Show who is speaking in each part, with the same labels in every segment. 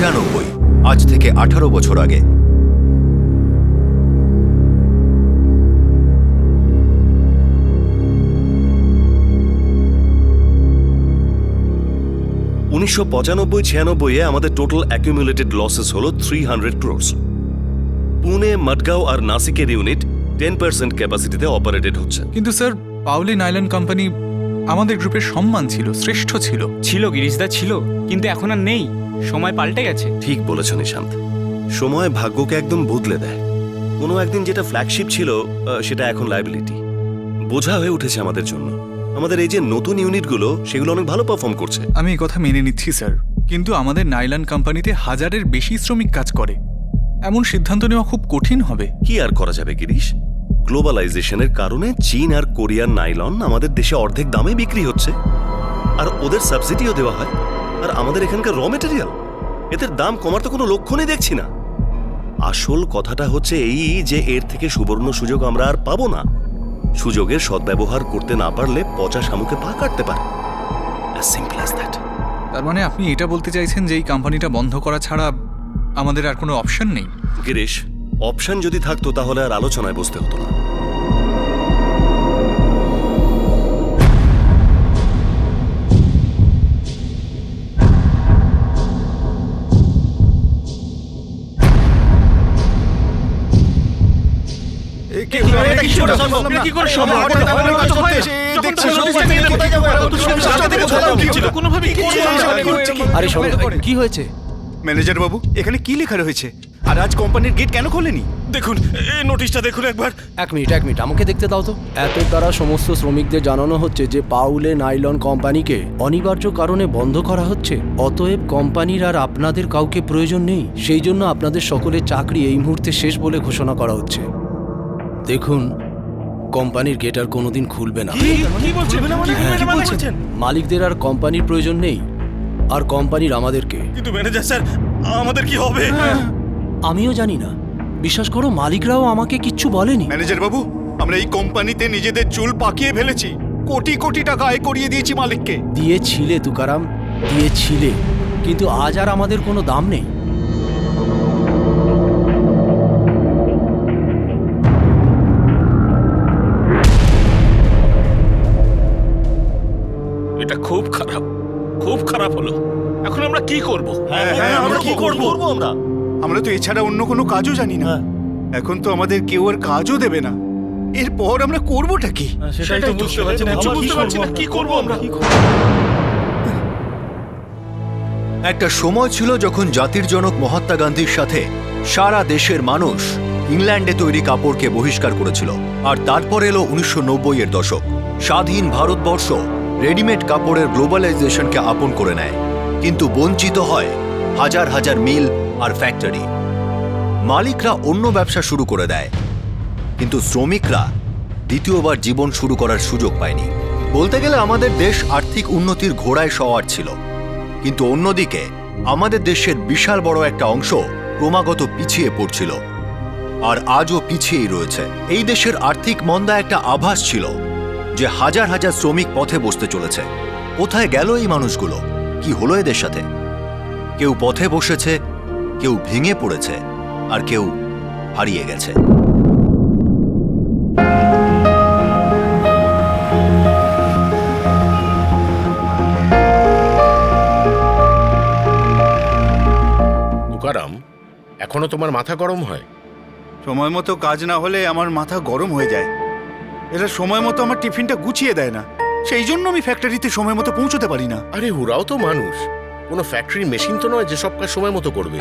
Speaker 1: 1996, আজ থেকে 18 বছর আগে।
Speaker 2: উনিশশো 95-96 আমাদের টোটাল অ্যাকুমুলেটেড লসেস হলো 300 crores। পুনে, মডগাঁও আর নাসিকের ইউনিট 10% ক্যাপাসিটিতে অপারেটেড হচ্ছে।
Speaker 3: কিন্তু স্যার, পাউলি নাইলন কোম্পানি আমাদের গ্রুপের সম্মান ছিল, শ্রেষ্ঠ ছিল।
Speaker 4: ছিল গিরিশদা, ছিল, কিন্তু এখন আর নেই। সময় পাল্টে গেছে।
Speaker 2: ঠিক বলেছ নিশান্ত, সময় ভাগ্যকে একদম বদলে দেয়। কোনো একদিন যেটা ফ্ল্যাগশিপ ছিল সেটা এখন লায়াবিলিটি, বোঝা হয়ে উঠেছে আমাদের জন্য। আমাদের এই যে নতুন ইউনিটগুলো, সেগুলো অনেক ভালো পারফর্ম করছে।
Speaker 3: আমি এই কথা মেনে নিচ্ছি স্যার, কিন্তু আমাদের নাইলন কোম্পানিতে 1000-এর বেশি শ্রমিক কাজ করে। এমন সিদ্ধান্ত নেওয়া খুব কঠিন হবে।
Speaker 2: কি আর করা যাবে গিরিশ, গ্লোবালাইজেশনের কারণে চীন আর কোরিয়ার নাইলন আমাদের দেশে অর্ধেক দামে বিক্রি হচ্ছে, আর ওদের সাবসিডিও দেওয়া হয়। আর আমাদের এখানকার র মেটেরিয়াল, এদের দাম কমার তো কোনো লক্ষণই দেখছি না। আসল কথাটা হচ্ছে এই যে এর থেকে সুবর্ণ সুযোগ আমরা আর পাবো না। সুযোগের সদ্ব্যবহার করতে না পারলে পচা শামুকে পা কাটতে পারে। As simple as that.
Speaker 3: তার মানে আপনি এটা বলতে চাইছেন যে এই কোম্পানিটা বন্ধ করা ছাড়া আমাদের আর কোনো অপশন নেই?
Speaker 2: গিরিশ, অপশন যদি থাকতো তাহলে আর আলোচনায় বসতে হতো না।
Speaker 5: আরে কি হয়েছে
Speaker 6: ম্যানেজার বাবু? এখানে কি লেখা রয়েছে? আর আজ কোম্পানির গেট কেন খোলেনি?
Speaker 2: দেখুন, এই নোটিশটা দেখুন একবার।
Speaker 5: এক মিনিট আমাকে দেখতে দাও তো। এতের দ্বারা সমস্ত শ্রমিকদের জানানো হচ্ছে যে পাউলে নাইলন কোম্পানিকে অনিবার্য কারণে বন্ধ করা হচ্ছে। অতএব কোম্পানির আর আপনাদের কাউকে প্রয়োজন নেই। সেই জন্য আপনাদের সকলের চাকরি এই মুহূর্তে শেষ বলে ঘোষণা করা হচ্ছে। দেখুন, কোম্পানির গেট আর কোনোদিন খুলবে না। মালিকদের আর কোম্পানির প্রয়োজন নেই, আর কোম্পানির আমাদেরকে।
Speaker 2: কিন্তু ম্যানেজার স্যার, আমাদের কি হবে?
Speaker 5: আমিও জানি না, বিশ্বাস করো, মালিকরাও আমাকে কিচ্ছু বলেনি।
Speaker 6: ম্যানেজার বাবু, আমরা এই কোম্পানিতে নিজেদের চুল পাকিয়ে ফেলেছি, কোটি কোটি টাকা আয় করিয়ে দিয়েছি মালিককে।
Speaker 5: দিয়েছিলে তুকারাম, দিয়েছিলে, কিন্তু আজ আর আমাদের কোনো দাম নেই।
Speaker 2: এটা খুব খারাপ, খুব খারাপ হলো। এখন আমরা কি করব?
Speaker 6: আমরা কি করব? আমরা তো এছাড়া অন্য কোনো কাজও জানি না। এখন তো আমাদের কেউ আর কাজও দেবে না। এরপর আমরা করবোটা কি?
Speaker 2: সেটাই তো বুঝতে পারছি না, কি করব আমরা?
Speaker 1: একটা সময় ছিল যখন জাতির জনক মহাত্মা গান্ধীর সাথে সারা দেশের মানুষ ইংল্যান্ডে তৈরি কাপড়কে বহিষ্কার করেছিল। আর তারপর এলো 1990-এর দশক। স্বাধীন ভারতবর্ষ রেডিমেড কাপড়ের গ্লোবালাইজেশনকে আপন করে নেয়, কিন্তু বঞ্চিত হয় হাজার হাজার মিল আর ফ্যাক্টরি। মালিকরা অন্য ব্যবসা শুরু করে দেয়, কিন্তু শ্রমিকরা দ্বিতীয়বার জীবন শুরু করার সুযোগ পায়নি। বলতে গেলে আমাদের দেশ আর্থিক উন্নতির ঘোড়ায় সওয়ার ছিল, কিন্তু অন্যদিকে আমাদের দেশের বিশাল বড় একটা অংশ ক্রমাগত পিছিয়ে পড়ছিল, আর আজও পিছিয়েই রয়েছে। এই দেশের আর্থিক মন্দা একটা আভাস ছিল যে হাজার হাজার শ্রমিক পথে বসতে চলেছে। কোথায় গেল এই মানুষগুলো? কি হলো এদের সাথে? কেউ পথে বসেছে, কেউ ভেঙে পড়েছে, আর কেউ হারিয়ে গেছে।
Speaker 7: তুকারাম, এখনো তোমার মাথা গরম হয়?
Speaker 6: সময় মতো কাজ না হলে আমার মাথা গরম হয়ে যায়। এরা সময় মতো আমার টিফিনটা গুছিয়ে দেয় না, সেই জন্য আমি ফ্যাক্টরিতে সময় মতো পৌঁছতে পারি না।
Speaker 7: আরে ওরাও তো মানুষ, কোনো ফ্যাক্টরির মেশিন তো নয় যে সব কাজ সময় মতো করবে।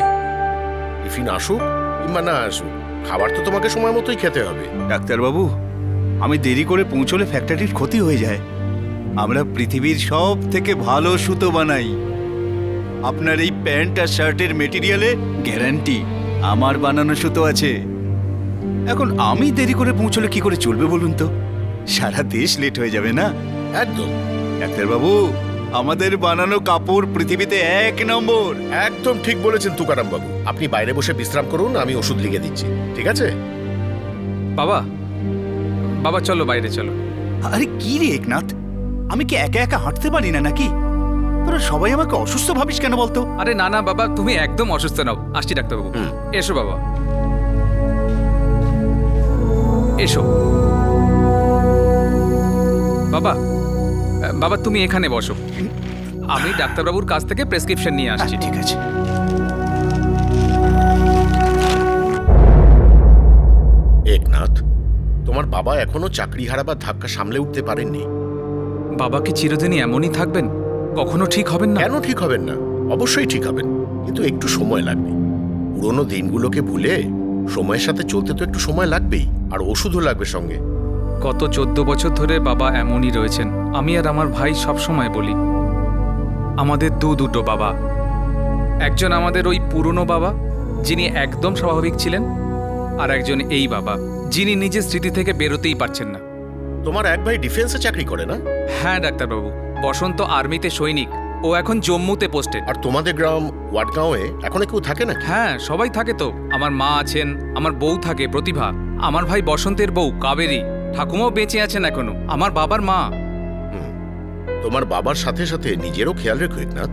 Speaker 7: টিফিন আসুক কিংবা না আসুক, খাবার তো তোমাকে সময় মতোই খেতে হবে।
Speaker 6: ডাক্তারবাবু, আমি দেরি করে পৌঁছলে ফ্যাক্টরির ক্ষতি হয়ে যায়। আমরা পৃথিবীর সব থেকে ভালো সুতো বানাই। আপনার এই প্যান্ট আর শার্টের মেটেরিয়ালে গ্যারান্টি আমার বানানো সুতো আছে। এখন আমি দেরি করে পৌঁছলে কি করে চলবে বলুন তো? সারা দেশ লেট হয়ে যাবে না?
Speaker 7: একদম
Speaker 6: ডাক্তারবাবু, আমাদের বানানো কাপড় পৃথিবীতে 1 নম্বর।
Speaker 7: একদম ঠিক বলেছেন তুকারাম বাবু। আপনি বাইরে বসে বিশ্রাম করুন, আমি ওষুধ লিখে দিচ্ছি, ঠিক আছে?
Speaker 4: বাবা, বাবা চলো বাইরে চলো।
Speaker 6: আরে কি রে একনাথ, আমি কি একা একা হাঁটতে পারি না নাকি? তোরা সবাই আমাকে অসুস্থ ভাবিস কেন বলতো?
Speaker 3: আরে না না বাবা, তুমি একদম অসুস্থ নাও। আসছি ডাক্তারবাবু। এসো বাবা, এসো। বাবা, বাবা তুমি এখানে বসো, আমি ডাক্তারবাবুর কাছ থেকে প্রেসক্রিপশন নিয়ে আসছি।
Speaker 6: ঠিক আছে।
Speaker 7: একনাথ, তোমার বাবা এখনো চাকরি হারাবার ধাক্কা সামলে উঠতে পারেননি।
Speaker 3: বাবা কি চিরদিনই এমনই থাকবেন? কখনো ঠিক হবেন না?
Speaker 7: কেন ঠিক হবেন না? অবশ্যই ঠিক হবেন, কিন্তু একটু সময় লাগবে। পুরোনো দিনগুলোকে ভুলে সময়ের সাথে চলতে তো একটু সময় লাগবেই, আর ওষুধও লাগবে সঙ্গে।
Speaker 3: গত 14 বছর ধরে বাবা এমনই রয়েছেন। আমি আর আমার ভাই সব সময় বলি, আমাদের দুটো বাবা। একজন আমাদের ওই পুরনো বাবা, যিনি একদম স্বাভাবিক ছিলেন, আর একজন এই বাবা, যিনি নিজের স্মৃতি থেকে বেরোতেই পারছেন না।
Speaker 7: তোমার এক ভাই ডিফেন্সে চাকরি করে না?
Speaker 3: হ্যাঁ ডাক্তারবাবু, বসন্ত আর্মিতে সৈনিক, ও এখন জম্মুতে পোস্টেড।
Speaker 7: আর তোমাদের গ্রাম ওয়াডগাঁওয়ে এখনো কেউ থাকে না?
Speaker 3: হ্যাঁ সবাই থাকে তো। আমার মা আছেন, আমার বউ থাকে প্রতিভা, আমার ভাই বসন্তের বউ কাবেরী, ঠাকুমাও বেঁচে আছেন এখনো, আমার বাবার মা।
Speaker 7: তোমার বাবার সাথে সাথে নিজেরও খেয়াল রেখো একনাথ।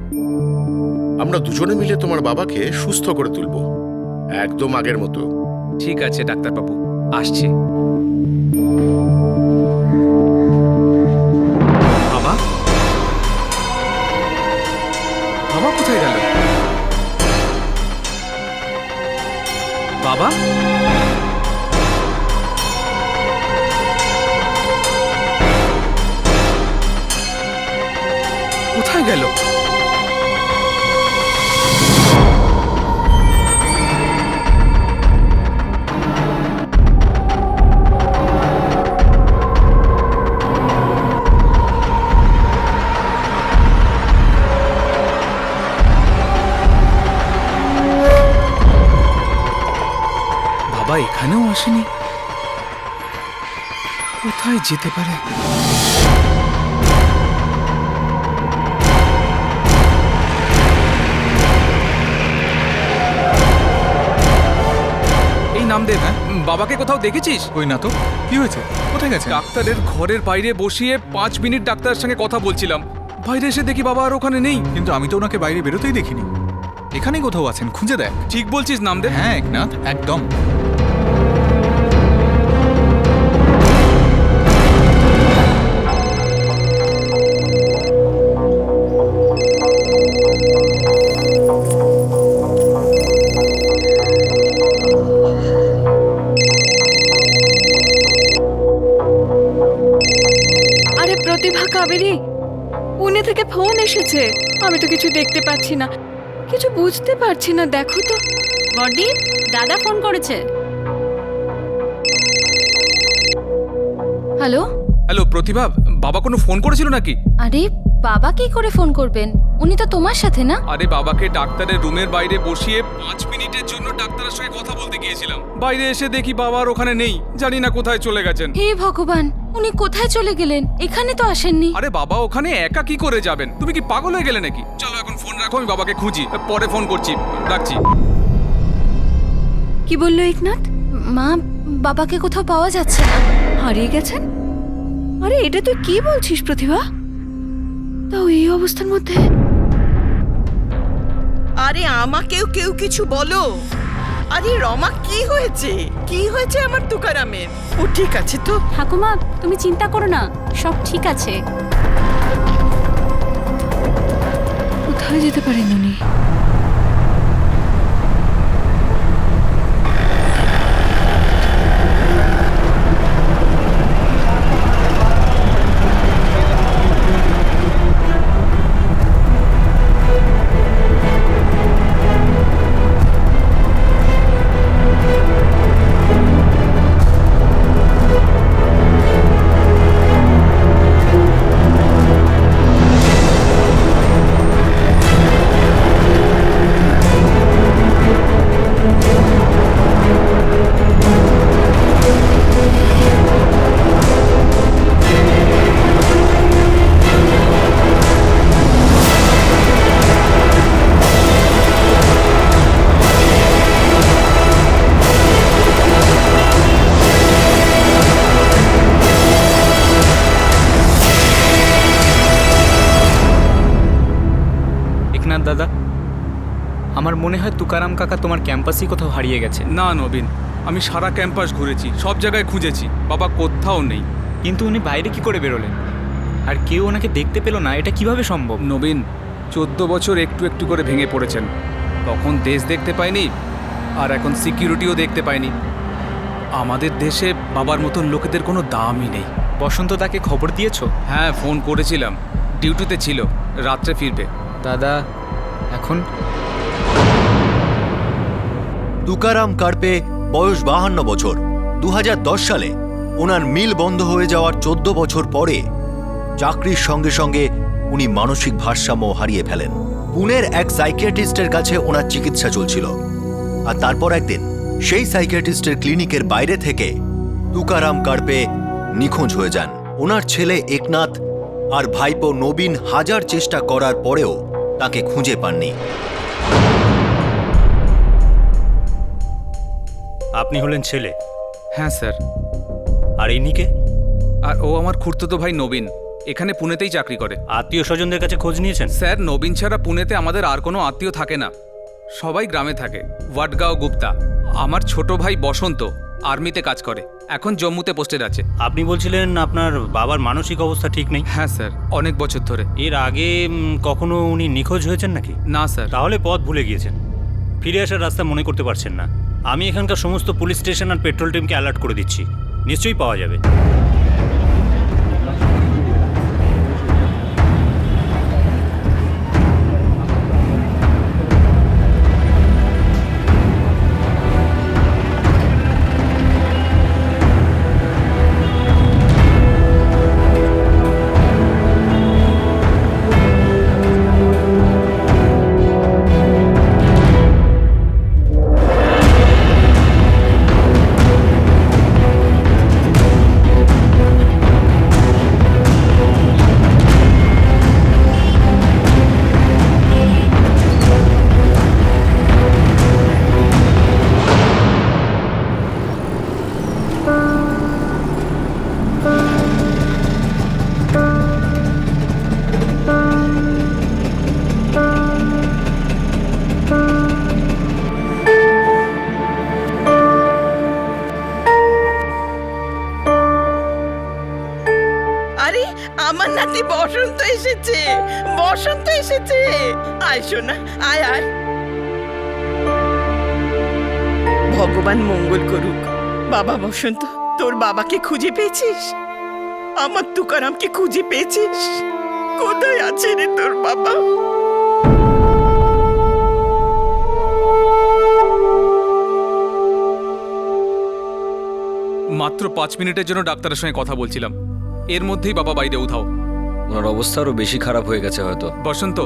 Speaker 7: আমরা দুজনে মিলে তোমার বাবাকে সুস্থ করে তুলবো, একদম আগের মতো।
Speaker 3: ঠিক আছে ডাক্তারবাবু, আসছি। বাবা, বাবা কোথায় গেল? বাবা, কোথায় গেল? বাবা এখানেও আসেনি, কোথায় যেতে পারে? এই নামদেব, বাবাকে কোথাও দেখেছিস?
Speaker 8: ওই না তো, কি হয়েছে? কোথায় গেছে?
Speaker 3: ডাক্তারের ঘরের বাইরে বসিয়ে 5 মিনিট ডাক্তারের সঙ্গে কথা বলছিলাম, বাইরে এসে দেখি বাবা আর ওখানে নেই।
Speaker 8: কিন্তু আমি তো ওনাকে বাইরে বেরোতেই দেখিনি। এখানেই কোথাও আছেন, খুঁজে দেখ।
Speaker 3: ঠিক বলছিস নামদেব?
Speaker 8: হ্যাঁ একনাথ, একদম।
Speaker 9: আরে প্রতিভা, কাবেরী, পুনে থেকে ফোন এসেছে। আমি তো কিছু দেখতে পাচ্ছি না, কিছু বুঝতে পারছি না, দেখো তো।
Speaker 10: বড়দি, দাদা ফোন করেছে।
Speaker 9: হ্যালো।
Speaker 3: হ্যালো প্রতিভা, বাবা কোনো ফোন করেছিল নাকি?
Speaker 10: আরে বাবা কি করে ফোন করবেন? উনি তো তোমার সাথে না।
Speaker 3: আরে বাবাকে ডাক্তারের রুমের বাইরে বসিয়ে 5 মিনিটের জন্য ডাক্তারের সঙ্গে কথা বলতে গিয়েছিলাম, বাইরে এসে দেখি বাবা আর ওখানে নেই, জানি না কোথায় চলে গেছেন।
Speaker 10: হে ভগবান, উনি কোথায় চলে গেলেন? এখানে তো আসেননি।
Speaker 3: আরে বাবা ওখানে একা কি করে যাবেন? তুমি কি পাগল হয়ে গেলে নাকি? চলো এখন ফোন রাখো, আমি বাবাকে খুঁজি, পরে ফোন করছি, রাখছি।
Speaker 9: কি বললো একনাথ?
Speaker 10: মা, বাবাকে কোথাও পাওয়া যাচ্ছে না।
Speaker 9: হারিয়ে গেছেন? আরে এটা তুই কি বলছিস প্রতিভা? তাও এই অবস্থার মধ্যে?
Speaker 11: আরে আমাকেও কেউ কিছু বলো। আরে রমা, কি হয়েছে? কি হয়েছে আমার তুকারামের? ও ঠিক আছে তো?
Speaker 10: ঠাকুমা তুমি চিন্তা করো না, সব ঠিক আছে।
Speaker 9: কোথায় যেতে পারেন উনি?
Speaker 4: আমার মনে হয় তুকারাম কাকা তোমার ক্যাম্পাসই কোথাও হারিয়ে গেছে।
Speaker 3: না নবীন, আমি সারা ক্যাম্পাস ঘুরেছি, সব জায়গায় খুঁজেছি, বাবা কোথাও নেই।
Speaker 4: কিন্তু উনি বাইরে কি করে বেরোলেন? আর কেউ ওনাকে দেখতে পেল না, এটা কিভাবে সম্ভব?
Speaker 3: নবীন 14 বছর একটু একটু করে ভেঙে পড়েছেন। তখন দেশ দেখতে পাইনি, আর এখন সিকিউরিটিও দেখতে পাইনি। আমাদের দেশে বাবার মতন লোকেদের কোনো দামই নেই।
Speaker 4: বসন্ত তাকে খবর দিয়েছো?
Speaker 3: হ্যাঁ, ফোন করেছিলাম, ডিউটিতে ছিল, রাত্রে ফিরবে।
Speaker 4: দাদা এখন?
Speaker 1: তুকারাম কার্পে বয়স 52 বছর। 2010 সালে ওনার মিল বন্ধ হয়ে যাওয়ার 14 বছর পরে চাকরির সঙ্গে সঙ্গে উনি মানসিক ভারসাম্য হারিয়ে ফেলেন। পুনের এক সাইকিয়াট্রিস্টের কাছে ওনার চিকিৎসা চলছিল, আর তারপর একদিন সেই সাইকিয়াট্রিস্টের ক্লিনিকের বাইরে থেকে তুকারাম কার্পে নিখোঁজ হয়ে যান। ওনার ছেলে একনাথ আর ভাইপো নবীন হাজার চেষ্টা করার পরেও তাকে খুঁজে পাননি।
Speaker 12: আপনি হলেন ছেলে?
Speaker 3: হ্যাঁ স্যার।
Speaker 12: আর ইনিকে?
Speaker 3: আর ও আমার খুড়তুতো ভাই নবীন, এখানে পুনেতেই চাকরি করে।
Speaker 12: আত্মীয় স্বজনদের কাছে খোঁজ নিয়েছেন?
Speaker 3: স্যার, নবীন ছাড়া পুনেতে আমাদের আর কোনো আত্মীয় থাকে না, সবাই গ্রামে থাকে। ওয়াটগাঁও গুপ্তা। আমার ছোট ভাই বসন্ত আর্মিতে কাজ করে, এখন জম্মুতে পোস্টেড আছে।
Speaker 12: আপনি বলছিলেন আপনার বাবার মানসিক অবস্থা ঠিক নেই?
Speaker 3: হ্যাঁ স্যার, অনেক বছর ধরে।
Speaker 12: এর আগে কখনো উনি নিখোঁজ হয়েছেন নাকি?
Speaker 3: না স্যার।
Speaker 12: তাহলে পথ ভুলে গিয়েছেন, ফিরে আসার রাস্তা মনে করতে পারছেন না। আমি এখানকার সমস্ত পুলিশ স্টেশন আর পেট্রোল টিমকে অ্যালার্ট করে দিচ্ছি, নিশ্চয়ই পাওয়া যাবে।
Speaker 11: আরে আমার নাতি বসন্ত এসেছে, বসন্ত এসেছে। আয় সোনা, আয় আয়। ভগবান মঙ্গল করুক। বাবা বসন্ত, তোর বাবাকে খুঁজে পেয়েছিস? আমার তুকারামকে খুঁজে পেয়েছিস? কোথায় আছে রে তোর বাবা?
Speaker 3: মাত্র 5 মিনিটের জন্য ডাক্তারের সঙ্গে কথা বলছিলাম, এর মধ্যেই বাবা বাইরে উধাও।
Speaker 5: ওনার অবস্থা আরো বেশি খারাপ হয়ে গেছে হয়তো।
Speaker 3: বসন্ত,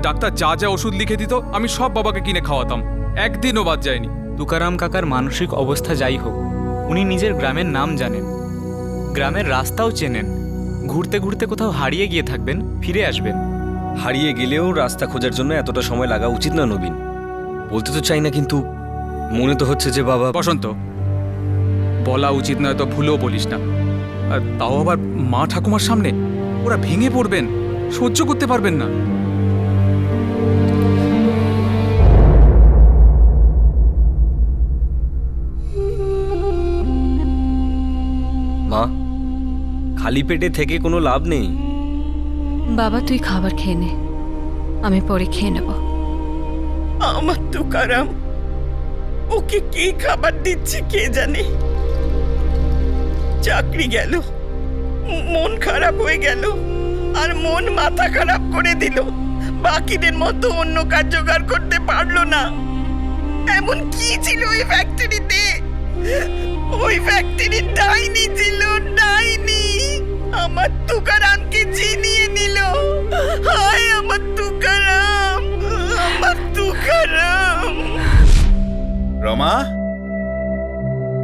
Speaker 3: ডাক্তার যা যা ওষুধ লিখে দিত আমি সব বাবাকে কিনে খাওয়াতাম, একদিনও বাদ যায়নি।
Speaker 4: তুকারাম কাকার মানসিক অবস্থা যাই হোক, উনি নিজের গ্রামের নাম জানেন, গ্রামের রাস্তাও চেনেন। ঘুরতে ঘুরতে কোথাও হারিয়ে গিয়ে থাকবেন, ফিরে আসবেন।
Speaker 5: হারিয়ে গেলেও রাস্তা খোঁজার জন্য এতটা সময় লাগা উচিত না নবীন। বলতে তো চাই না, কিন্তু মনে তো হচ্ছে যে বাবা।
Speaker 3: বসন্ত, বলা উচিত নয় তো ভুলেও বলিস না, আর তাও আবার মা ঠাকুমার সামনে। ওরা ভেঙে পড়বেন, সহ্য করতে পারবেন না।
Speaker 5: মা, খালি পেটে থেকে কোনো লাভ নেই।
Speaker 9: বাবা তুই খাবার খেয়ে নে, আমি পরে খেয়ে নেব।
Speaker 11: আমার তুকারাম, ওকে কি খাবার দিচ্ছে কে জানে। চাকরি গেল, মন খারাপ হয়ে গেল, আর মন মাথা খারাপ করে দিল। বাকিদের মতো অন্য কাজ জোগাড় করতে পারলো না। এমন কি ছিল ওই ফ্যাক্টরিতে? ওই ফ্যাক্টরি ডাইনি ছিল, ডাইনি। আমার তুকারামকে চিনিয়ে নিল। হায় আমার তুকারাম, আমার তুকারাম।
Speaker 6: রমা,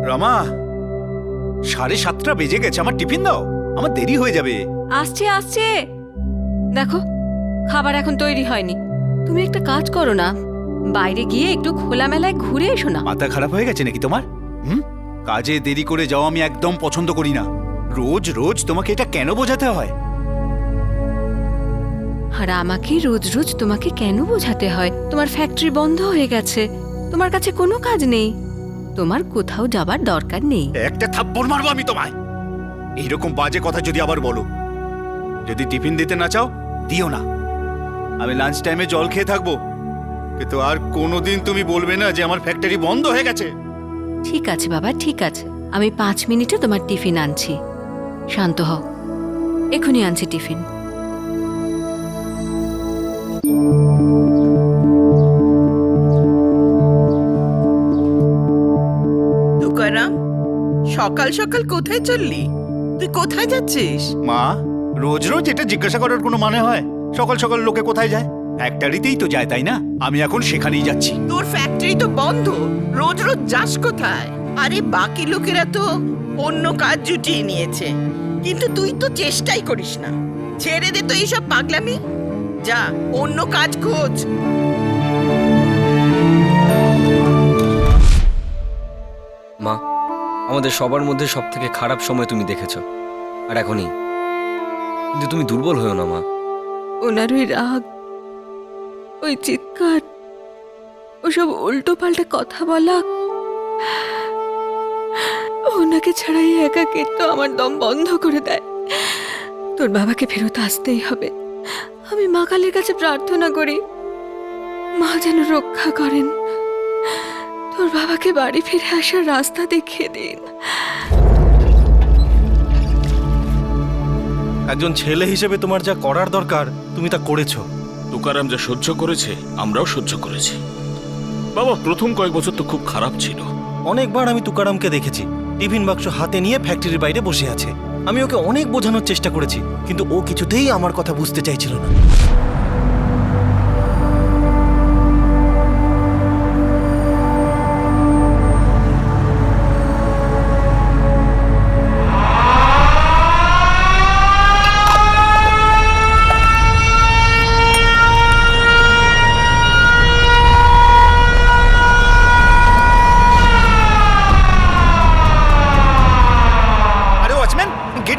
Speaker 6: রমা, 7:30 বেজে গেছে, আমার টিফিন দাও, আমার দেরি হয়ে যাবে।
Speaker 9: আসছে আসছে। দেখো, খাবার এখন তৈরি হয়নি। তুমি একটা কাজ করো না, বাইরে গিয়ে একটু খোলামেলায় ঘুরে এসো না।
Speaker 6: মাথা খারাপ হয়ে গেছে নাকি তোমার? কাজে দেরি করে যাওয়া আমি একদম পছন্দ করি না। রোজ রোজ তোমাকে এটা কেন বোঝাতে হয়?
Speaker 9: আর আমাকে রোজ রোজ তোমাকে কেন বোঝাতে হয়? তোমার ফ্যাক্টরি বন্ধ হয়ে গেছে, তোমার কাছে কোনো কাজ নেই, তোমার কোথাও যাবার দরকার নেই।
Speaker 6: একটা থাপ্পড় মারবো আমি তোমায় এইরকম বাজে কথা যদি আবার বলো। যদি টিফিন দিতে না চাও দিও না, আমি লাঞ্চ টাইমে জল খেয়ে থাকবো, কিন্তু আর কোনোদিন তুমি বলবে না যে আমার ফ্যাক্টরি বন্ধ হয়ে গেছে।
Speaker 9: ঠিক আছে বাবা, ঠিক আছে, আমি 5 মিনিটে তোমার টিফিন আনছি। শান্ত হও, এখনই আনছি টিফিন।
Speaker 11: তুকারাম, সকাল সকাল কোথায় চললি? তুই কোথায় যাচ্ছিস?
Speaker 6: মা, রোজ রোজ এটা জিজ্ঞাসা করার কোনো মানে হয়? সকাল সকাল লোকে কোথায় যায়? ফ্যাক্টরিতেই তো যায়, তাই না? আমি এখন সেখানেই যাচ্ছি।
Speaker 11: তোর ফ্যাক্টরি তো বন্ধ, রোজ রোজ যাস কোথায়? আরে বাকি লোকেরা তো অন্য কাজ জুটিয়ে নিয়েছে, কিন্তু তুই তো চেষ্টাই করিস না। ছেড়ে দে তো এইসব পাগলামি, যা অন্য কাজ খোঁজ।
Speaker 13: মা, আমাদের সবার মধ্যে সব থেকে খারাপ সময় তুমি দেখেছো, আর এখনই। কিন্তু তুমি দুর্বল হয়েও না মা।
Speaker 9: ওনার ওই রাগ, ওই চিৎকার, ওসব উল্টো পাল্টা কথা বলা, ওনাকে ছাড়াই একাকিত্ব আমার দম বন্ধ করে দেয়। তোর বাবাকে ফেরত আসতেই হবে। আমি মা কালীর কাছে প্রার্থনা করি, মা যেন রক্ষা করেন। তোর বাবাকে বাড়ি ফিরে আসার রাস্তা দেখিয়ে দিন।
Speaker 2: একজন ছেলে হিসেবে তোমার যা করার দরকার তুমি তা করেছো।
Speaker 14: তুকারাম যা সহ্য করেছে আমরাও সহ্য করেছি। বাবা, প্রথম কয়েক বছর তো খুব খারাপ ছিল।
Speaker 2: অনেকবার আমি তুকারামকে দেখেছি টিফিন বাক্স হাতে নিয়ে ফ্যাক্টরির বাইরে বসে আছে। আমি ওকে অনেক বোঝানোর চেষ্টা করেছি, কিন্তু ও কিছুতেই আমার কথা বুঝতে চাইছিল না।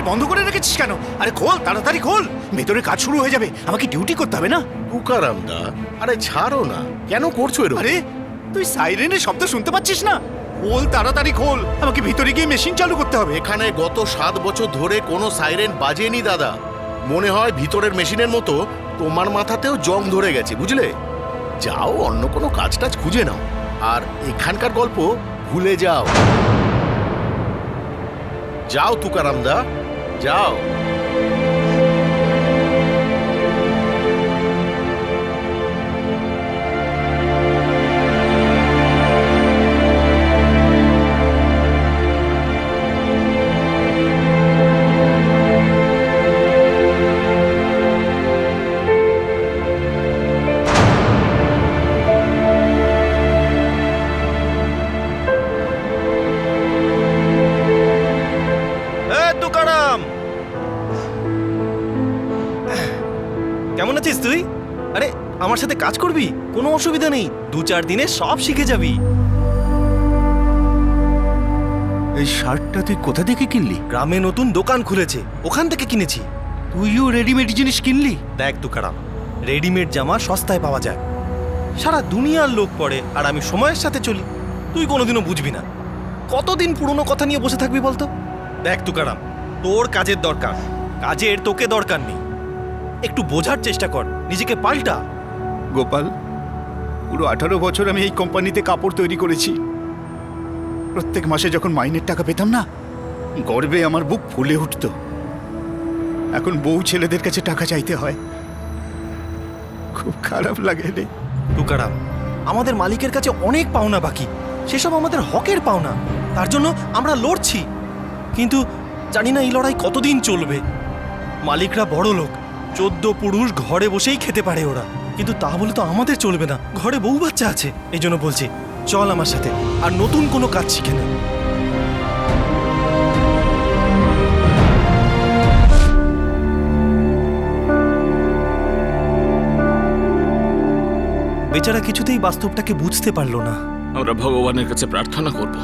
Speaker 6: বন্ধ করে রেখেছিস কেন? আরে খোল, তাড়াতাড়ি খোল, ভেতরে কাজ শুরু হয়ে যাবে, আমাকে ডিউটি করতে হবে না?
Speaker 7: তুকারাম দা, আরে ছাড়ো না, কেন করছো এরকম?
Speaker 6: আরে তুই সাইরেনের শব্দ শুনতে পাচ্ছিস না? খোল, তাড়াতাড়ি খোল, আমাকে ভিতরে গিয়ে মেশিন চালু করতে হবে।
Speaker 7: এখানে গত 7 বছর ধরে কোনো সাইরেন বাজেনি দাদা। মনে হয় ভিতরের মেশিনের মতো তোমার মাথাতেও জং ধরে গেছে, বুঝলে? যাও অন্য কোনো কাজ টাজ খুঁজে নাও, আর এখানকার গল্প ভুলে যাও। যাও তুকারাম দা, যাও।
Speaker 2: কেমন আছিস তুই? আরে আমার সাথে কাজ করবি? কোনো অসুবিধা নেই, 2-4 দিনে সব শিখে যাবি।
Speaker 6: এই শার্টটা তুই কোথা থেকে কিনলি?
Speaker 2: গ্রামে নতুন দোকান খুলেছে, ওখান থেকে কিনেছি।
Speaker 6: তুইও রেডিমেড জিনিস কিনলি?
Speaker 2: দেখ তুকারাম, রেডিমেড জামা সস্তায় পাওয়া যায়, সারা দুনিয়ার লোক পরে, আর আমি সময়ের সাথে চলি। তুই কোনোদিনও বুঝবি না। কতদিন পুরনো কথা নিয়ে বসে থাকবি বলতো? দেখ তুকারাম, তোর কাজের দরকার, কাজের তোকে দরকার নেই। একটু বোঝার চেষ্টা কর, নিজেকে পাল্টা।
Speaker 6: গোপাল, পুরো 18 বছর আমি এই কোম্পানিতে কাপড় তৈরি করেছি। প্রত্যেক মাসে যখন মাইনের টাকা পেতাম না, গর্বে আমার বুক ফুলে উঠত। এখন বউ ছেলেদের কাছে টাকা চাইতে হয়, খুব খারাপ লাগে রে।
Speaker 2: তুকারাম, আমাদের মালিকের কাছে অনেক পাওনা বাকি, সেসব আমাদের হকের পাওনা, তার জন্য আমরা লড়ছি। কিন্তু জানি না এই লড়াই কতদিন চলবে। মালিকরা বড় লোক, 14 পুরুষ ঘরে বসেই খেতে পারে ওরা, কিন্তু তা বলে তো আমাদের চলবে না, ঘরে বউ বাচ্চা আছে। এই জন্য বলছি, চল আমার সাথে, আর নতুন কোনো কাজ শিখে নে। বেচারা কিছুতেই বাস্তবটাকে বুঝতে পারলো না।
Speaker 14: আমরা ভগবানের কাছে প্রার্থনা করব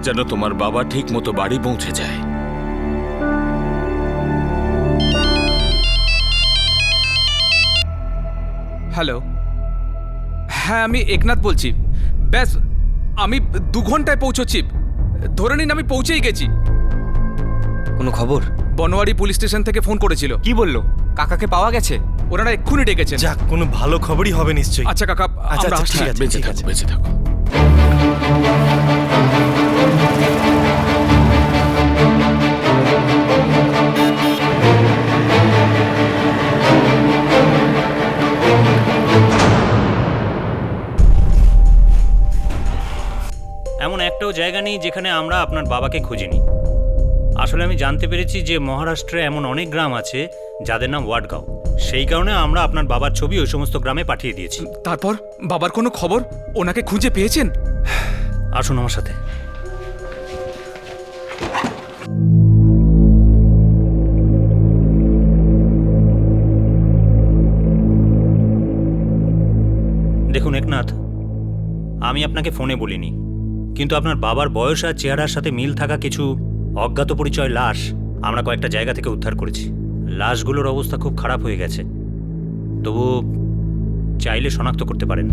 Speaker 14: যেন তোমার বাবা ঠিক মতো বাড়ি পৌঁছে যায়।
Speaker 3: হ্যালো, হ্যাঁ আমি একনাথ বলছি। ব্যাস আমি 2 ঘন্টায় পৌঁছচ্ছি, ধরে নিন আমি পৌঁছেই গেছি।
Speaker 13: কোনো খবর?
Speaker 3: বনোয়ারি পুলিশ স্টেশন থেকে ফোন করেছিল।
Speaker 4: কি বললো? কাকাকে পাওয়া গেছে?
Speaker 3: ওনারা এক্ষুনি ডেকেছেন।
Speaker 2: যাক, কোনো ভালো খবরই হবে নিশ্চয়ই।
Speaker 3: আচ্ছা কাকা,
Speaker 2: আচ্ছা,
Speaker 3: আমরা আসছি।
Speaker 2: ঠিক আছে,
Speaker 14: বেঁচে
Speaker 2: ঠিক
Speaker 14: থাকো,
Speaker 2: আছে।
Speaker 14: বেঁচে থাকো।
Speaker 12: এমন একটাও জায়গা নেই যেখানে আমরা আপনার বাবাকে খুঁজিনি। আসলে আমি জানতে পেরেছি যে মহারাষ্ট্রে এমন অনেক গ্রাম আছে যাদের নাম ওয়াডগাঁও। সেই কারণে আমরা আপনার বাবার ছবি ওই সমস্ত গ্রামে পাঠিয়ে দিয়েছি।
Speaker 3: তারপর বাবার কোনো খবর? ওনাকে খুঁজে পেয়েছেন?
Speaker 12: আসুন আমার সাথে। দেখুন একনাথ, আমি আপনাকে ফোনে বলিনি, কিন্তু আপনার বাবার বয়স আর চেহারার সাথে মিল থাকা কিছু অজ্ঞাত পরিচয় লাশ আমরা কয়েকটা জায়গা থেকে উদ্ধার করেছি। লাশগুলোর অবস্থা খুব খারাপ হয়ে গেছে, তবু চাইলে শনাক্ত করতে পারেন।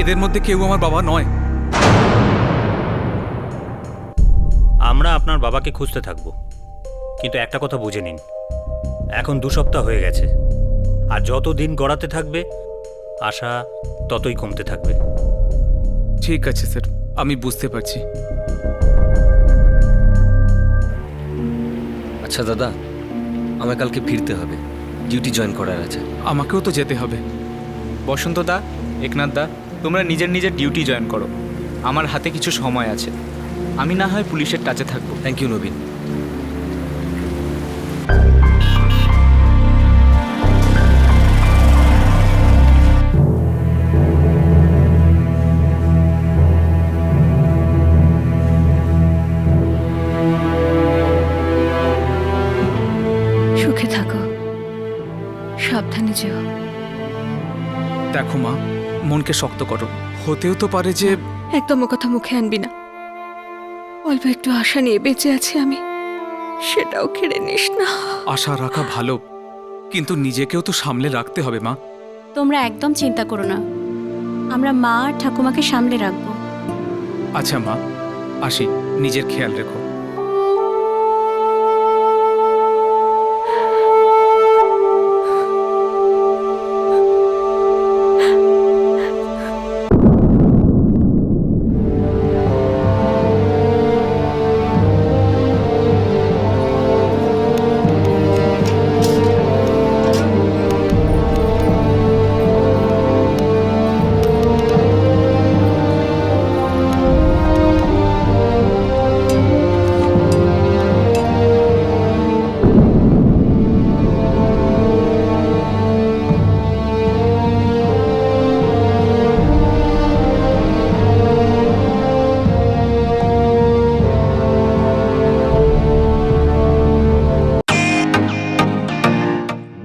Speaker 3: এদের মধ্যে কেউ আমার বাবা নয়।
Speaker 12: আমরা আপনার বাবাকে খুঁজতে থাকব, কিন্তু একটা কথা বুঝে নিন, এখন 2 সপ্তাহ হয়ে গেছে, আর যত দিন গড়াতে থাকবে আশা ততই কমতে থাকবে।
Speaker 3: ঠিক আছে স্যার, আমি বুঝতে পারছি।
Speaker 13: আচ্ছা দাদা, আমায় কালকে ফিরতে হবে, ডিউটি জয়েন করার আছে।
Speaker 3: আমাকেও তো যেতে হবে।
Speaker 4: বসন্ত দা, একনাথ দা, তোমরা নিজের নিজের ডিউটি জয়েন করো। আমার হাতে কিছু সময় আছে, আমি না হয় পুলিশের টাচে থাকবো।
Speaker 13: থ্যাংক ইউ নবীন।
Speaker 9: সুখে থাকো, সাবধানে যেও।
Speaker 3: দেখো মা, মনকে শক্ত করো। হতেও তো পারে যে
Speaker 9: একদম ও কথা মুখে আনবি না। অল্প একটু আশা নিয়ে বেঁচে আছি আমি, সেটাও কেড়ে নিস না।
Speaker 3: আশা রাখা ভালো, কিন্তু নিজেকেও তো সামলে রাখতে হবে মা।
Speaker 10: তোমরা একদম চিন্তা করো না, আমরা মা আর ঠাকুমাকে সামলে রাখবো।
Speaker 3: আচ্ছা মা, আসি, নিজের খেয়াল রেখো।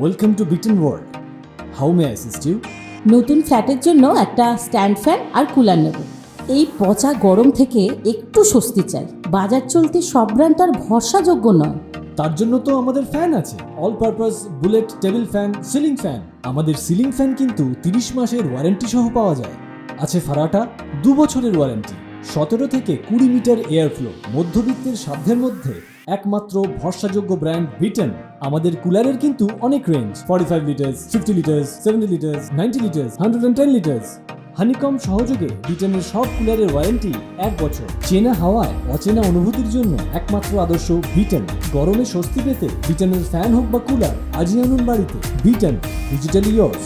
Speaker 15: ওয়েলকাম টু বিটেন world. How may assist you?
Speaker 16: নতুন ফ্ল্যাটের জন্য একটা স্ট্যান্ড ফ্যান আর কুলার নেব। এই পচা গরম থেকে একটু স্বস্তি চাই। বাজার চলতে সব ব্র্যান্ড আর ভরসাযোগ্য নয়।
Speaker 15: তার জন্য তো আমাদের ফ্যান আছে, all purpose bullet table fan, ceiling fan. আমাদের সিলিং ফ্যান কিন্তু 30 মাসের ওয়ারেন্টি সহ পাওয়া যায়। আছে ফারাটা 2 বছরের ওয়ারেন্টি, 17 থেকে 20 মিটার এয়ার ফ্লো, মধ্যবিত্তের সাধ্যের মধ্যে একমাত্র ভরসাযোগ্য ব্র্যান্ড বিটেন। আমাদের কুলারের কিন্তু অনেক range, 45 litres, 50 litres, 70 litres, 90 litres, 110 litres. Honeycomb সহযোগে বিটেনের সব কুলারের ওয়ারেন্টি 1 বছর। চেনা হাওয়ায় অচেনা অনুভূতির জন্য একমাত্র আদর্শ বিটেন। গরমে স্বস্তি পেতে বিটেনের ফ্যান হোক বা কুলার, আজই আনুন বাড়িতে। Beaten, digitally yours.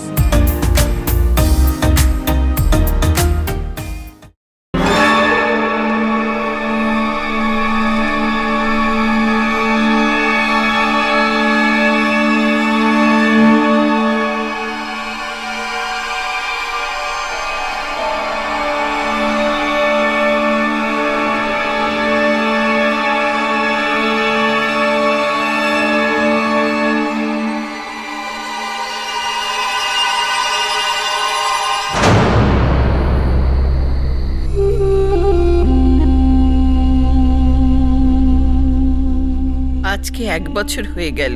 Speaker 11: 1 বছর হয়ে গেল।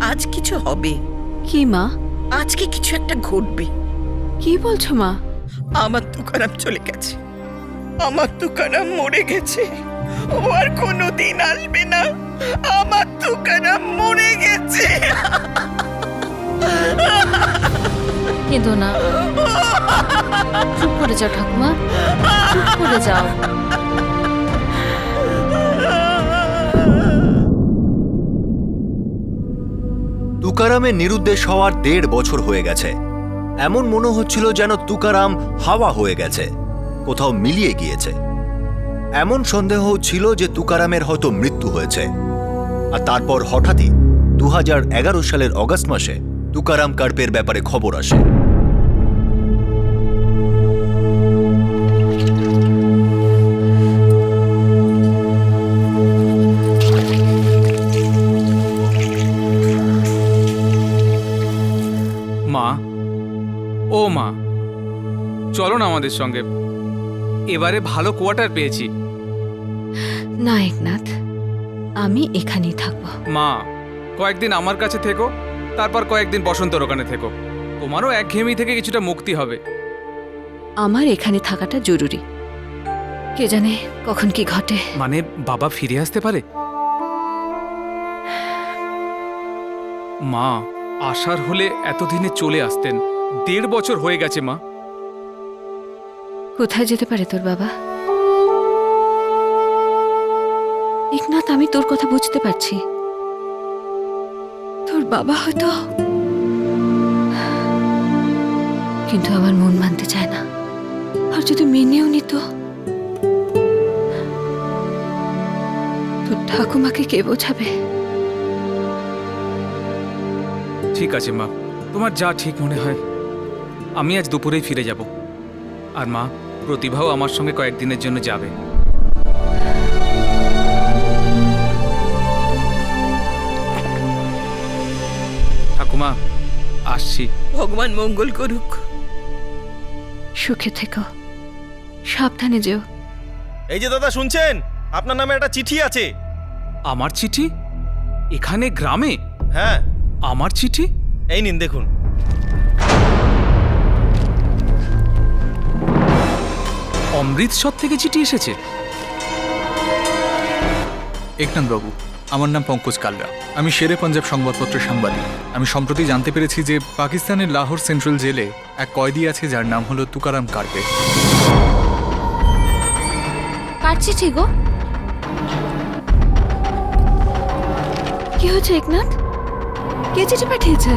Speaker 11: আজ কিছু হবে।
Speaker 9: কি মা?
Speaker 11: আজকে কিছু একটা ঘটবে।
Speaker 9: কি বলছো মা?
Speaker 11: আমার তুকারাম চলে গেছে। আমার তুকারাম মরে গেছে। ও আর কোনোদিন আসবে না। আমার তুকারাম মরে গেছে।
Speaker 10: কেঁদো না, চুপ করে যাও ঠাকুমা, চুপ করে যাও।
Speaker 1: তুকারামের নিরুদ্দেশ হওয়ার 1.5 বছর হয়ে গেছে। এমন মনে হচ্ছিল যেন তুকারাম হাওয়া হয়ে গেছে, কোথাও মিলিয়ে গিয়েছে। এমন সন্দেহ ছিল যে তুকারামের হয়তো মৃত্যু হয়েছে। আর তারপর হঠাৎই 2011 সালের অগাস্ট মাসে তুকারাম কার্পের ব্যাপারে খবর আসে।
Speaker 3: মা, ও মা, চলো না আমাদের সঙ্গে। এবারে ভালো কোয়ার্টার পেয়েছি।
Speaker 9: না একনাথ, আমি এখানেই থাকবো।
Speaker 3: মা, কয়েকদিন আমার কাছে থেকো, তারপর কয়েকদিন বসন্তর ওখানে থেকো। তোমারও একঘেয়েমি থেকে কিছুটা মুক্তি হবে।
Speaker 9: আমার এখানে থাকাটা জরুরি। কে জানে কখন কি ঘটে।
Speaker 3: মানে বাবা ফিরে আসতে পারে। মা, আসার হলে এতদিনে চলে আসতেন। 1.5 বছর হয়ে গেছে মা।
Speaker 9: কোথায় যেতে পারে তোর বাবা? একনাথ, আমি তোর কথা বুঝতে পারছি। তোর বাবা হয়তো, কিন্তু আমার মন মানতে চায় না। আর যদি মেনেও নিত, তোর ঠাকুমাকে কে বোঝাবে?
Speaker 3: ঠিক আছে মা, তোমার যা ঠিক মনে হয়। আমি আজ দুপুরেই ফিরে যাব। আর মা, প্রতিভাও আমার সঙ্গে কয়েকদিনের জন্য যাবে। ঠাকুমা, আসছি।
Speaker 11: ভগবান মঙ্গল করুক।
Speaker 9: সুখে থেকো, সাবধানে যেও।
Speaker 17: এই যে দাদা, শুনছেন? আপনার নামে একটা চিঠি আছে।
Speaker 3: আমার চিঠি? এখানে গ্রামে?
Speaker 17: হ্যাঁ।
Speaker 3: আমার চিঠি?
Speaker 17: এই নিন, দেখুন।
Speaker 3: অমৃতসর থেকে চিঠি এসেছে?
Speaker 8: একনাথ বাবু, আমার নাম পঙ্কজ কালরা। আমি শেরে পাঞ্জাব সংবাদপত্রের সাংবাদিক। আমি সম্প্রতি জানতে পেরেছি যে পাকিস্তানের লাহোর সেন্ট্রাল জেলে এক কয়েদি আছে যার নাম হলো তুকারাম কার্পে।
Speaker 10: কার চিঠি গো?
Speaker 9: কি হয়েছে একনাথ? কে চিঠি পাঠিয়েছে?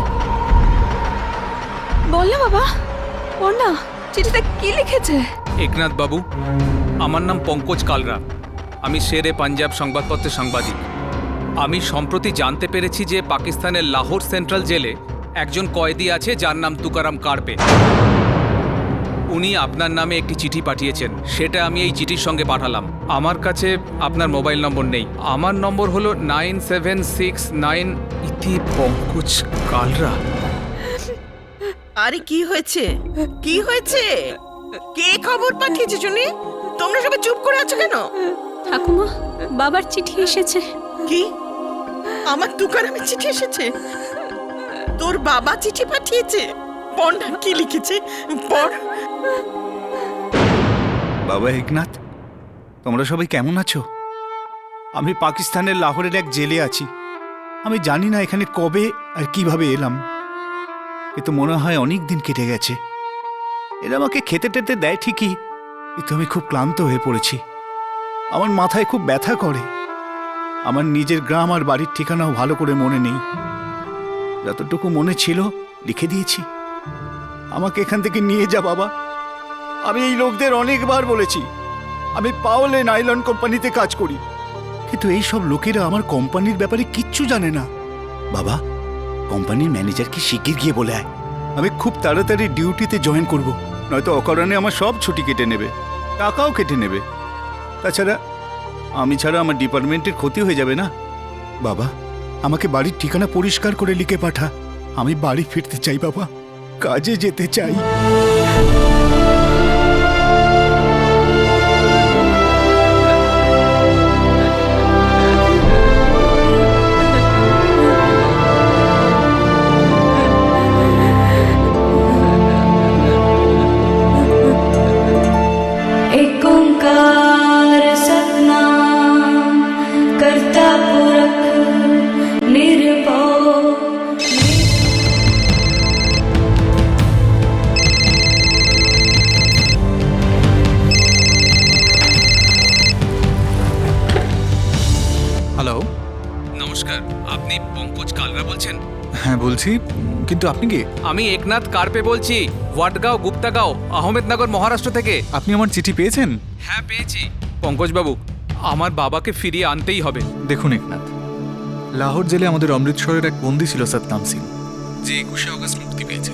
Speaker 9: বল না বাবা, পড় না। চিঠিতে কি লিখেছে?
Speaker 3: একনাথ বাবু, আমার নাম পঙ্কজ কালরা। আমি শেরে পাঞ্জাব সংবাদপত্রের সাংবাদিক। আমি সম্প্রতি জানতে পেরেছি যে পাকিস্তানের লাহোর সেন্ট্রাল জেলে একজন কয়েদি আছে যার নাম তুকারাম কার্পে। উনি আপনার নামে একটি চিঠি পাঠিয়েছেন। সেটা আমি এই চিঠির সঙ্গে পাঠালাম। আমার কাছে আপনার মোবাইল নম্বর নেই। আমার নম্বর হলো 9769 ইতি পঙ্কজ কালরা।
Speaker 11: আরে কি হয়েছে? কি হয়েছে? কে খবর পাঠিয়েছে শুনি? তোমরা সবাই চুপ করে আছো কেন?
Speaker 10: ঠাকুমা, বাবার চিঠি এসেছে।
Speaker 11: কি? আমার তুকারামের চিঠি এসেছে? তোর বাবা চিঠি পাঠিয়েছে? পড় না, কি লিখেছে পড়।
Speaker 6: বাবা একনাথ, তোমরা সবাই কেমন আছো? আমি পাকিস্তানের লাহোরের এক জেলে আছি। আমি জানি না এখানে কবে আর কিভাবে এলাম। কিন্তু মনে হয় অনেক দিন কেটে গেছে। এরা আমাকে খেতে টেতে দেয় ঠিকই, কিন্তু আমি খুব ক্লান্ত হয়ে পড়েছি। আমার মাথায় খুব ব্যথা করে। আমার নিজের গ্রাম আর বাড়ির ঠিকানাও ভালো করে মনে নেই। যতটুকু মনে ছিল লিখে দিয়েছি। আমাকে এখান থেকে নিয়ে যা বাবা। আমি এই লোকদের অনেকবার বলেছি আমি পাওলে নাইলন কোম্পানিতে কাজ করি, কিন্তু এই সব লোকেরা আমার কোম্পানির ব্যাপারে কিচ্ছু জানে না। বাবা, কোম্পানির ম্যানেজারকে শিগগির গিয়ে বলে আয়। আমি খুব তাড়াতাড়ি ডিউটিতে জয়েন করব, নয়তো অকারণে আমার সব ছুটি কেটে নেবে, টাকাও কেটে নেবে। তাছাড়া আমি ছাড়া আমার ডিপার্টমেন্টের ক্ষতি হয়ে যাবে না। বাবা, আমাকে বাড়ির ঠিকানা পরিষ্কার করে লিখে পাঠা। আমি বাড়ি ফিরতে চাই বাবা, কাজে যেতে চাই।
Speaker 8: হ্যাঁ বলছি, কিন্তু আপনি কে?
Speaker 3: আমি একনাথ কার্পে বলছি, ওয়াটগাঁও গুপ্তাগাঁও আহমেদনগর মহারাষ্ট্র থেকে।
Speaker 8: আপনি আমার চিঠি পেয়েছেন?
Speaker 3: হ্যাঁ পেয়েছি। পঙ্কজবাবু, আমার বাবাকে ফিরিয়ে আনতেই হবে।
Speaker 8: দেখুন একনাথ, লাহোর জেলে আমাদের অমৃতসরের এক বন্দী ছিল সতনাম সিং, যে 21শে অগস্ট মুক্তি পেয়েছে।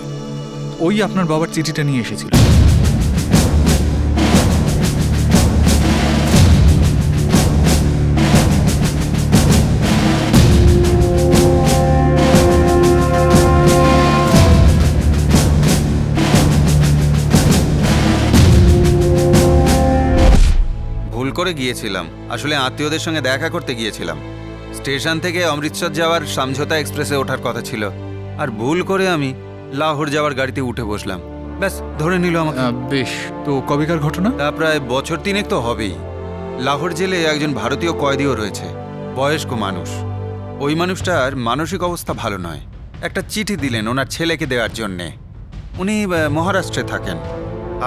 Speaker 8: ওই আপনার বাবার চিঠিটা নিয়ে এসেছিল।
Speaker 18: ভুল করে গিয়েছিলাম, আসলে আত্মীয়দের সঙ্গে দেখা করতে গিয়েছিলাম। স্টেশন থেকে অমৃতসর যাওয়ার সমঝোতা এক্সপ্রেসে ওঠার কথা ছিল, আর ভুল করে আমি লাহোর যাওয়ার গাড়িতে উঠে বসলাম। ব্যাস ধরে নিল আমাকে।
Speaker 8: বেশ, তো কবেকার ঘটনা?
Speaker 18: তা প্রায় বছর 3 তো হবেই। লাহোর জেলে একজন ভারতীয় কয়েদিও রয়েছে, বয়স্ক মানুষ। ওই মানুষটার মানসিক অবস্থা ভালো নয়। একটা চিঠি দিলেন ওনার ছেলেকে দেওয়ার জন্যে। উনি মহারাষ্ট্রে থাকেন।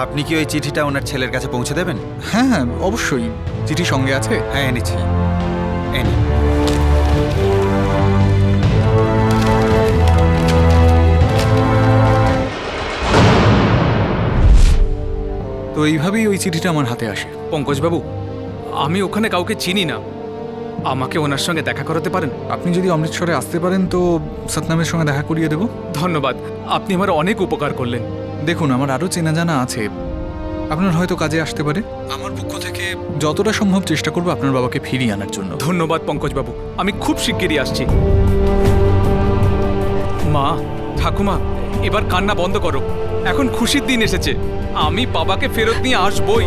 Speaker 18: আপনি কি ওই চিঠিটা ওনার ছেলের কাছে পৌঁছে দেবেন?
Speaker 8: হ্যাঁ হ্যাঁ অবশ্যই। চিঠি সঙ্গে আছে?
Speaker 18: হ্যাঁ এনেছি, এনে।
Speaker 8: তো এইভাবেই ওই চিঠিটা আমার হাতে আসে।
Speaker 3: পঙ্কজবাবু, আমি ওখানে কাউকে চিনি না, আমাকে ওনার সঙ্গে দেখা করাতে পারেন?
Speaker 8: আপনি যদি অমৃতসরে আসতে পারেন তো সতনামের সঙ্গে দেখা করিয়ে দেব।
Speaker 3: ধন্যবাদ, আপনি আমার অনেক উপকার করলেন।
Speaker 8: দেখুন, আমার আরও চেনা জানা আছে, আপনার হয়তো কাজে আসতে পারে। আমার পক্ষ থেকে যতটা সম্ভব চেষ্টা করবো আপনার বাবাকে ফিরিয়ে আনার জন্য।
Speaker 3: ধন্যবাদ পঙ্কজবাবু, আমি খুব শিগগিরই আসছি। মা, ঠাকুমা, এবার কান্না বন্ধ করো। এখন খুশির দিন এসেছে, আমি বাবাকে ফেরত নিয়ে আসবই।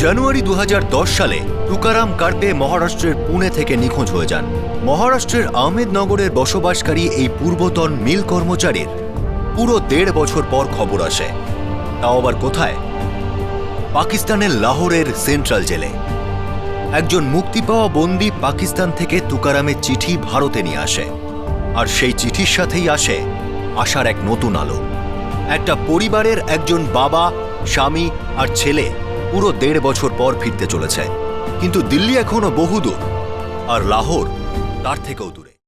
Speaker 1: জানুয়ারি 2010 সালে তুকারাম কার্পে মহারাষ্ট্রের পুনে থেকে নিখোঁজ হয়ে যান। মহারাষ্ট্রের আহমেদনগরের বসবাসকারী এই পূর্বতন মিল কর্মচারীর পুরো 1.5 বছর পর খবর আসে। তাও আবার কোথায়? পাকিস্তানের লাহোরের সেন্ট্রাল জেলে। একজন মুক্তি পাওয়া বন্দী পাকিস্তান থেকে তুকারামের চিঠি ভারতে নিয়ে আসে, আর সেই চিঠির সাথেই আসে আশার এক নতুন আলো। একটা পরিবারের একজন বাবা, স্বামী আর ছেলে পুরো 1.5 বছর পর ফিরতে চলেছে। কিন্তু দিল্লি এখনো বহুদূর, আর লাহোর তার থেকেও দূরে।